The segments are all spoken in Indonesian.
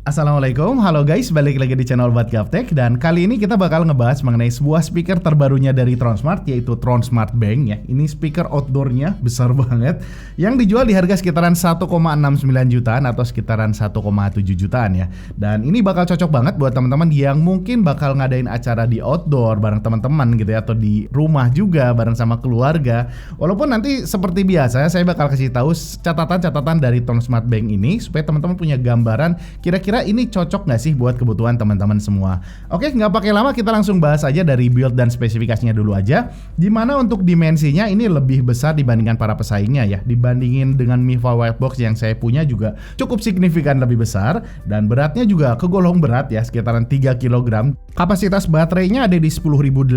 Assalamualaikum, halo guys, balik lagi di channel Buat Gaptek. Dan kali ini kita bakal ngebahas mengenai sebuah speaker terbarunya dari Tronsmart, yaitu Tronsmart Bank ya. Ini speaker outdoornya besar banget, yang dijual di harga sekitaran 1,69 jutaan atau sekitaran 1,7 jutaan ya. Dan ini bakal cocok banget buat teman-teman yang mungkin bakal ngadain acara di outdoor bareng teman-teman gitu ya, atau di rumah juga bareng sama keluarga. Walaupun nanti seperti biasa saya bakal kasih tahu catatan-catatan dari Tronsmart Bank ini supaya teman-teman punya gambaran kira-kira ini cocok nggak sih buat kebutuhan teman-teman semua. Oke, nggak pakai lama, kita langsung bahas aja dari build dan spesifikasinya dulu aja. Dimana untuk dimensinya ini lebih besar dibandingkan para pesaingnya ya. Dibandingin dengan Miva Whitebox yang saya punya juga cukup signifikan lebih besar. Dan beratnya juga kegolong berat ya, sekitaran 3 kg. Kapasitas baterainya ada di 10.800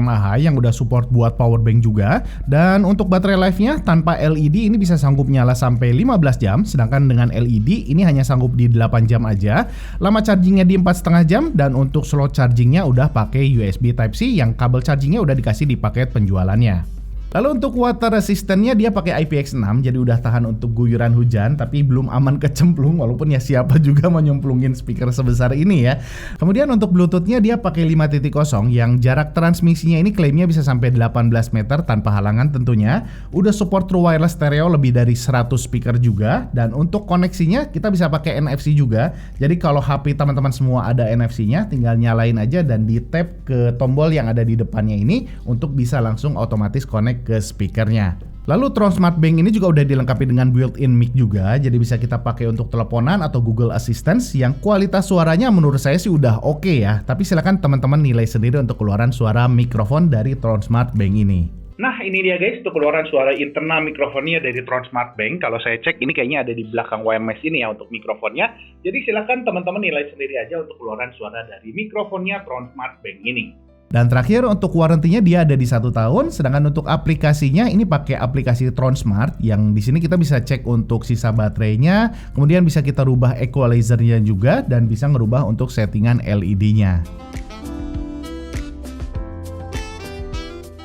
mAh yang udah support buat power bank juga. Dan untuk baterai life-nya tanpa LED ini bisa sanggup nyala sampai 15 jam. Sedangkan dengan LED ini hanya sanggup di 8 jam aja. Lama chargingnya di 4,5 jam. Dan untuk slot chargingnya udah pakai USB Type-C yang kabel chargingnya udah dikasih di paket penjualannya. Lalu untuk water resistance-nya dia pakai IPX6, jadi udah tahan untuk guyuran hujan, tapi belum aman kecemplung, walaupun ya siapa juga mau nyemplungin speaker sebesar ini ya. Kemudian untuk Bluetooth-nya dia pakai 5.0 yang jarak transmisinya ini klaimnya bisa sampai 18 meter tanpa halangan tentunya. Udah support true wireless stereo lebih dari 100 speaker juga, dan untuk koneksinya kita bisa pakai NFC juga. Jadi kalau HP teman-teman semua ada NFC-nya, tinggal nyalain aja dan di tap ke tombol yang ada di depannya ini untuk bisa langsung otomatis connect ke speakernya. Lalu Tronsmart Bank ini juga udah dilengkapi dengan built-in mic juga, jadi bisa kita pakai untuk teleponan atau Google Assistant yang kualitas suaranya menurut saya sih udah oke ya. Tapi silakan teman-teman nilai sendiri untuk keluaran suara mikrofon dari Tronsmart Bank ini. Nah ini dia guys, untuk keluaran suara internal mikrofonnya dari Tronsmart Bank. Kalau saya cek ini kayaknya ada di belakang WMS ini ya untuk mikrofonnya. Jadi silakan teman-teman nilai sendiri aja untuk keluaran suara dari mikrofonnya Tronsmart Bank ini. Dan terakhir untuk warranty-nya dia ada di 1 tahun, sedangkan untuk aplikasinya ini pakai aplikasi Tronsmart yang di sini kita bisa cek untuk sisa baterainya, kemudian bisa kita rubah equalizer-nya juga dan bisa ngerubah untuk settingan LED-nya.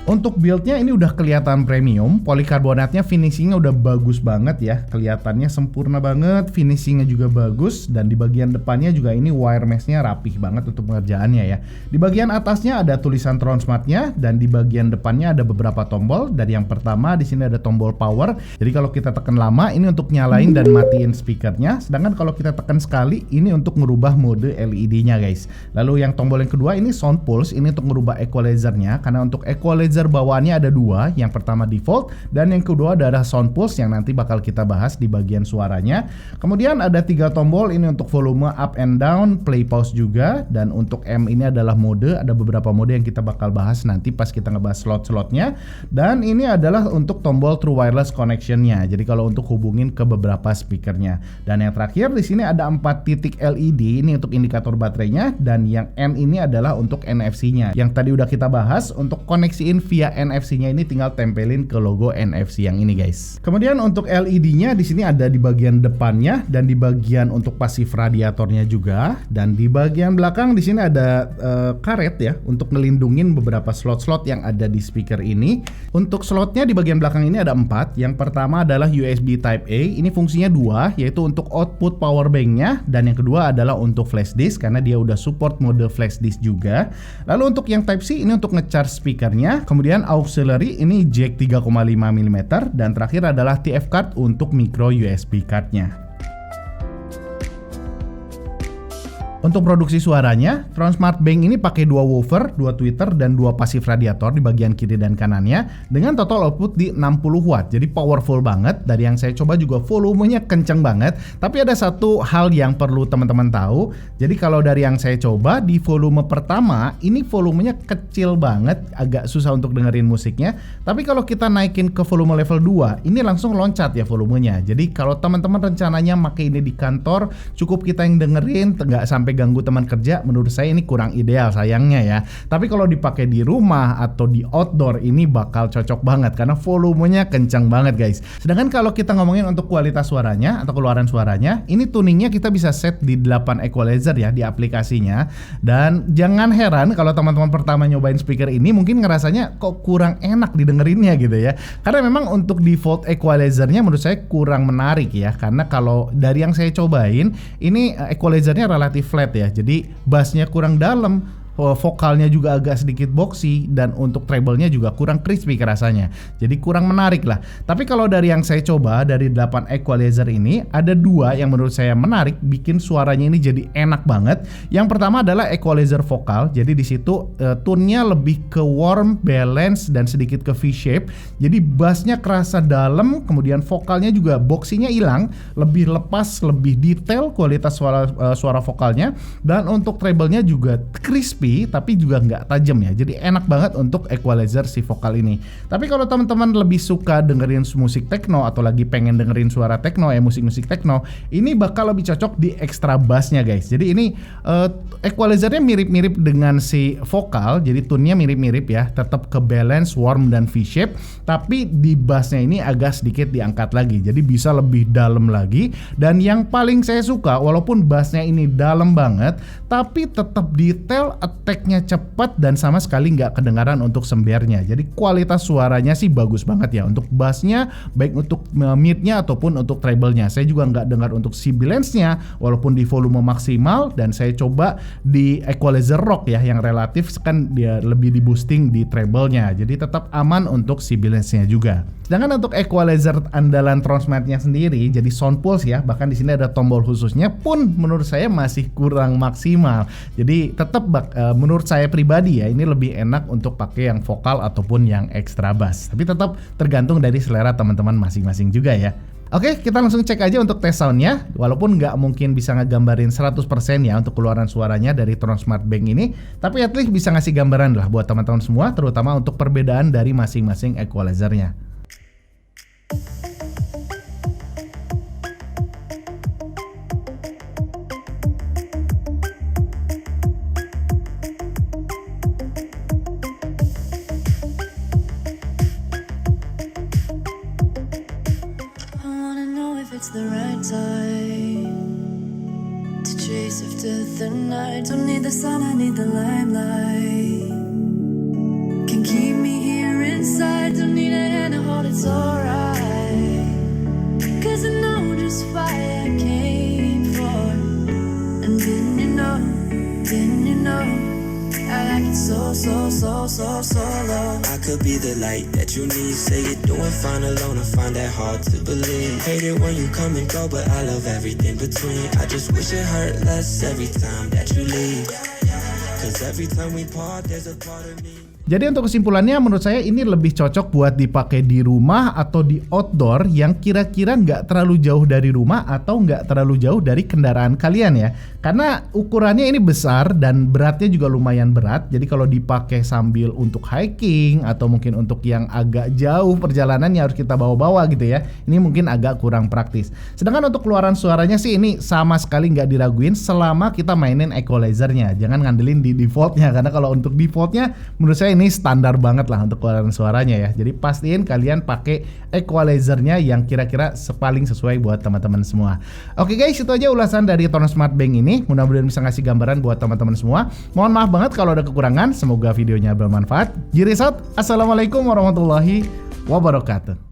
Untuk build-nya ini udah kelihatan premium, polikarbonatnya finishingnya udah bagus banget ya, kelihatannya sempurna banget, finishingnya juga bagus, dan di bagian depannya juga ini wire mesh-nya rapih banget untuk pengerjaannya ya. Di bagian atasnya ada tulisan Tronsmart-nya dan di bagian depannya ada beberapa tombol. Dari yang pertama di sini ada tombol power, jadi kalau kita tekan lama ini untuk nyalain dan matiin speakernya, sedangkan kalau kita tekan sekali ini untuk merubah mode LED-nya guys. Lalu yang tombol yang kedua ini sound pulse, ini untuk merubah equalizer-nya, karena untuk equalizer bawaannya ada 2, yang pertama default dan yang kedua adalah sound pulse yang nanti bakal kita bahas di bagian suaranya. Kemudian ada 3 tombol ini untuk volume up and down, play pause juga, dan untuk M ini adalah mode, ada beberapa mode yang kita bakal bahas nanti pas kita ngebahas slot-slotnya. Dan ini adalah untuk tombol true wireless connection-nya, jadi kalau untuk hubungin ke beberapa speakernya. Dan yang terakhir di sini ada 4 titik LED ini untuk indikator baterainya, dan yang N ini adalah untuk NFC-nya yang tadi udah kita bahas. Untuk koneksiin via NFC-nya ini tinggal tempelin ke logo NFC yang ini guys. Kemudian untuk LED-nya di sini ada di bagian depannya dan di bagian untuk pasif radiatornya juga, dan di bagian belakang di sini ada karet ya untuk ngelindungin beberapa slot-slot yang ada di speaker ini. Untuk slotnya di bagian belakang ini ada 4. Yang pertama adalah USB Type A, ini fungsinya 2, yaitu untuk output power bank-nya, dan yang kedua adalah untuk flash disk karena dia udah support mode flash disk juga. Lalu untuk yang Type C ini untuk nge-charge speakernya. Kemudian auxiliary ini jack 3,5 mm, dan terakhir adalah TF card untuk micro USB card-nya. Untuk produksi suaranya, Tronsmart Bank ini pakai 2 woofer, 2 tweeter, dan 2 pasif radiator di bagian kiri dan kanannya dengan total output di 60 watt. Jadi powerful banget. Dari yang saya coba juga volumenya kenceng banget. Tapi ada satu hal yang perlu teman-teman tahu. Jadi kalau dari yang saya coba di volume pertama, ini volumenya kecil banget, agak susah untuk dengerin musiknya. Tapi kalau kita naikin ke volume level 2, ini langsung loncat ya volumenya. Jadi kalau teman-teman rencananya pakai ini di kantor, cukup kita yang dengerin, nggak sampai sampai ganggu teman kerja, menurut saya ini kurang ideal sayangnya ya. Tapi kalau dipakai di rumah atau di outdoor ini bakal cocok banget karena volumenya kencang banget guys. Sedangkan kalau kita ngomongin untuk kualitas suaranya atau keluaran suaranya, ini tuningnya kita bisa set di 8 equalizer ya di aplikasinya. Dan jangan heran kalau teman-teman pertama nyobain speaker ini mungkin ngerasanya kok kurang enak didengerinnya gitu ya. Karena memang untuk default equalizernya menurut saya kurang menarik ya. Karena kalau dari yang saya cobain, ini equalizernya relatif flat ya. Jadi bassnya kurang dalam, vokalnya juga agak sedikit boxy, dan untuk treble-nya juga kurang crispy kerasanya. Jadi kurang menarik lah. Tapi kalau dari yang saya coba, dari 8 equalizer ini, ada 2 yang menurut saya menarik, bikin suaranya ini jadi enak banget. Yang pertama adalah equalizer vokal. Jadi di situ tone-nya lebih ke warm, balance, dan sedikit ke V-shape. Jadi bassnya kerasa dalam, kemudian vokalnya juga boxy-nya hilang, lebih lepas, lebih detail kualitas suara vokalnya. Dan untuk treble-nya juga crispy tapi juga nggak tajam ya. Jadi enak banget untuk equalizer si vokal ini. Tapi kalau teman-teman lebih suka dengerin musik techno atau lagi pengen dengerin suara techno ya, musik-musik techno, ini bakal lebih cocok di extra bassnya guys. Jadi ini equalizernya mirip-mirip dengan si vokal, jadi tune-nya mirip-mirip ya, tetap ke balance, warm, dan V-shape, tapi di bassnya ini agak sedikit diangkat lagi, jadi bisa lebih dalam lagi. Dan yang paling saya suka, walaupun bassnya ini dalam banget, tapi tetap detail, attack-nya cepat, dan sama sekali nggak kedengaran untuk sembernya. Jadi kualitas suaranya sih bagus banget ya, untuk bassnya, baik untuk mid-nya ataupun untuk treble-nya. Saya juga nggak dengar untuk sibilance-nya, walaupun di volume maksimal, dan saya coba di equalizer rock ya, yang relatif kan dia lebih di boosting di treble-nya, jadi tetap aman untuk sibilance-nya juga. Sedangkan untuk equalizer andalan Tronsmart-nya sendiri, jadi sound pulse ya, bahkan di sini ada tombol khususnya pun menurut saya masih kurang maksimal. Jadi tetap menurut saya pribadi ya, ini lebih enak untuk pakai yang vokal ataupun yang extra bass. Tapi tetap tergantung dari selera teman-teman masing-masing juga ya. Oke, kita langsung cek aja untuk tes soundnya. Walaupun nggak mungkin bisa ngegambarin 100% ya untuk keluaran suaranya dari Tronsmart Bank ini, tapi at least bisa ngasih gambaran lah buat teman-teman semua, terutama untuk perbedaan dari masing-masing equalizernya. It's the right time to chase after the night. Don't need the sun, I need the limelight. Can keep me here inside. Don't need a hand to hold, it's alright. Cause I know just why I came for. And then you know I like it so low. I could be the light that you need. Say you're doing fine alone, I find that hard to believe. Hate it when you come and go, but I love everything between. I just wish it hurt less every time that you leave. Cause every time we part, there's a part of me. Jadi untuk kesimpulannya menurut saya ini lebih cocok buat dipakai di rumah atau di outdoor yang kira-kira nggak terlalu jauh dari rumah atau nggak terlalu jauh dari kendaraan kalian ya. Karena ukurannya ini besar dan beratnya juga lumayan berat. Jadi kalau dipakai sambil untuk hiking atau mungkin untuk yang agak jauh perjalanan yang harus kita bawa-bawa gitu ya, ini mungkin agak kurang praktis. Sedangkan untuk keluaran suaranya sih ini sama sekali nggak diraguin selama kita mainin equalizernya. Jangan ngandelin di defaultnya, karena kalau untuk defaultnya menurut saya ini standar banget lah untuk keluaran suaranya ya. Jadi pastiin kalian pakai equalizernya yang kira-kira paling sesuai buat teman-teman semua. Oke guys, itu aja ulasan dari Tronsmart Bank ini. Mudah-mudahan bisa ngasih gambaran buat teman-teman semua. Mohon maaf banget kalau ada kekurangan. Semoga videonya bermanfaat. Jiris out. Assalamualaikum warahmatullahi wabarakatuh.